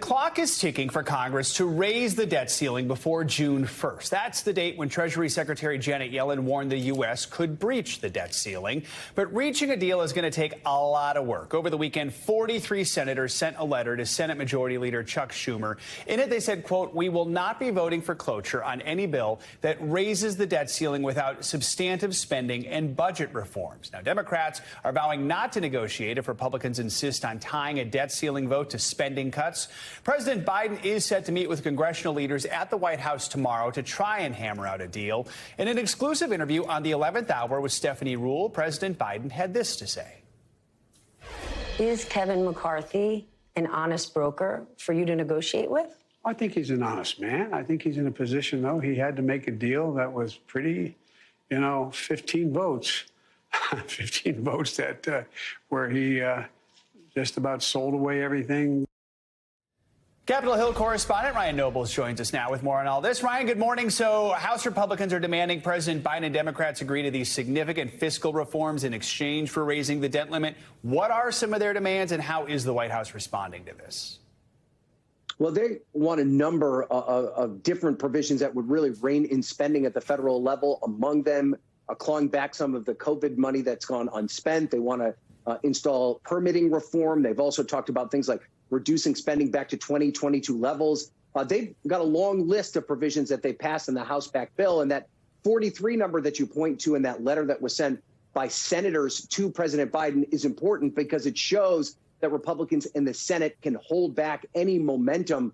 Clock is ticking for Congress to raise the debt ceiling before June 1st. That's the date when Treasury Secretary Janet Yellen warned the U.S. could breach the debt ceiling. But reaching a deal is going to take a lot of work. Over the weekend, 43 senators sent a letter to Senate Majority Leader Chuck Schumer. In it, they said, quote, "We will not be voting for cloture on any bill that raises the debt ceiling without substantive spending and budget reforms." Now, Democrats are vowing not to negotiate if Republicans insist on tying a debt ceiling vote to spending cuts. President Biden is set to meet with congressional leaders at the White House tomorrow to try and hammer out a deal. In an exclusive interview on the 11th hour with Stephanie Ruhle, President Biden had this to say. Is Kevin McCarthy an honest broker for you to negotiate with? I think he's an honest man. I think he's in a position, though, he had to make a deal that was pretty, 15 votes. 15 votes that where he just about sold away everything. Capitol Hill correspondent Ryan Nobles joins us now with more on all this. Ryan, good morning. So House Republicans are demanding President Biden and Democrats agree to these significant fiscal reforms in exchange for raising the debt limit. What are some of their demands, and how is the White House responding to this? Well, they want a number of different provisions that would really rein in spending at the federal level. Among them, clawing back some of the COVID money that's gone unspent. They want to install permitting reform. They've also talked about things like reducing spending back to 2022 levels. They've got a long list of provisions that they passed in the House-backed bill. And that 43 number that you point to in that letter that was sent by senators to President Biden is important because it shows that Republicans in the Senate can hold back any momentum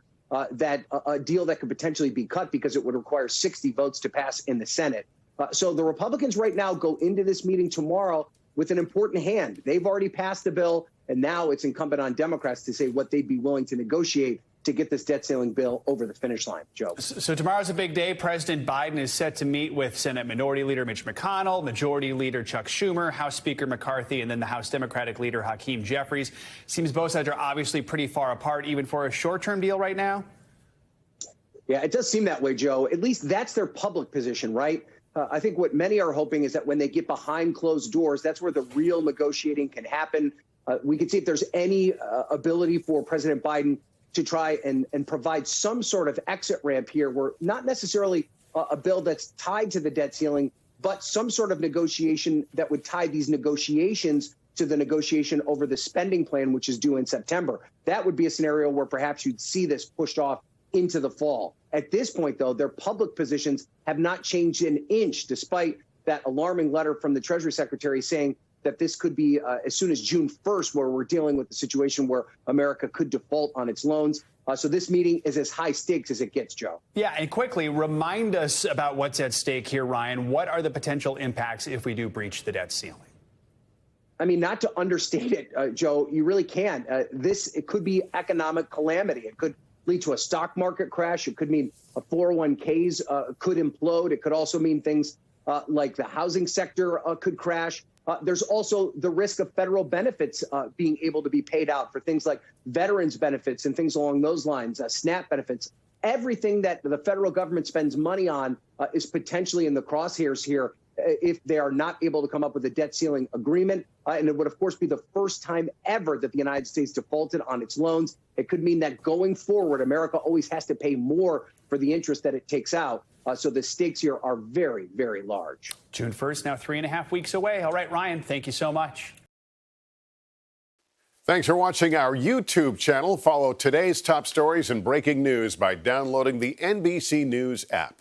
that a deal that could potentially be cut because it would require 60 votes to pass in the Senate. So the Republicans right now go into this meeting tomorrow with an important hand. They've already passed the bill, and now it's incumbent on Democrats to say what they'd be willing to negotiate to get this debt ceiling bill over the finish line. Joe. So tomorrow's a big day. President Biden is set to meet with Senate Minority Leader Mitch McConnell, Majority Leader Chuck Schumer, House Speaker McCarthy, and then the House Democratic Leader Hakeem Jeffries. Seems both sides are obviously pretty far apart, even for a short-term deal right now. Yeah, it does seem that way, Joe. At least that's their public position, right? I think what many are hoping is that when they get behind closed doors, that's where the real negotiating can happen. We can see if there's any ability for President Biden to try and provide some sort of exit ramp here, where not necessarily a bill that's tied to the debt ceiling, but some sort of negotiation that would tie these negotiations to the negotiation over the spending plan, which is due in September. That would be a scenario where perhaps you'd see this pushed off into the fall. At this point, though, their public positions have not changed an inch, despite that alarming letter from the Treasury Secretary saying that this could be as soon as June 1st, where we're dealing with the situation where America could default on its loans. So this meeting is as high stakes as it gets, Joe. Yeah, and quickly remind us about what's at stake here, Ryan. What are the potential impacts if we do breach the debt ceiling? I mean, not to understate it, Joe, you really can't. It could be economic calamity. It could lead to a stock market crash. It could mean a 401ks could implode. It could also mean things like the housing sector could crash. There's also the risk of federal benefits being able to be paid out for things like veterans benefits and things along those lines, SNAP benefits. Everything that the federal government spends money on is potentially in the crosshairs here if they are not able to come up with a debt ceiling agreement. And it would, of course, be the first time ever that the United States defaulted on its loans. It could mean that going forward, America always has to pay more for the interest that it takes out. So the stakes here are very, very large. June 1st, now 3.5 weeks away. All right, Ryan, thank you so much. Thanks for watching our YouTube channel. Follow today's top stories and breaking news by downloading the NBC News app.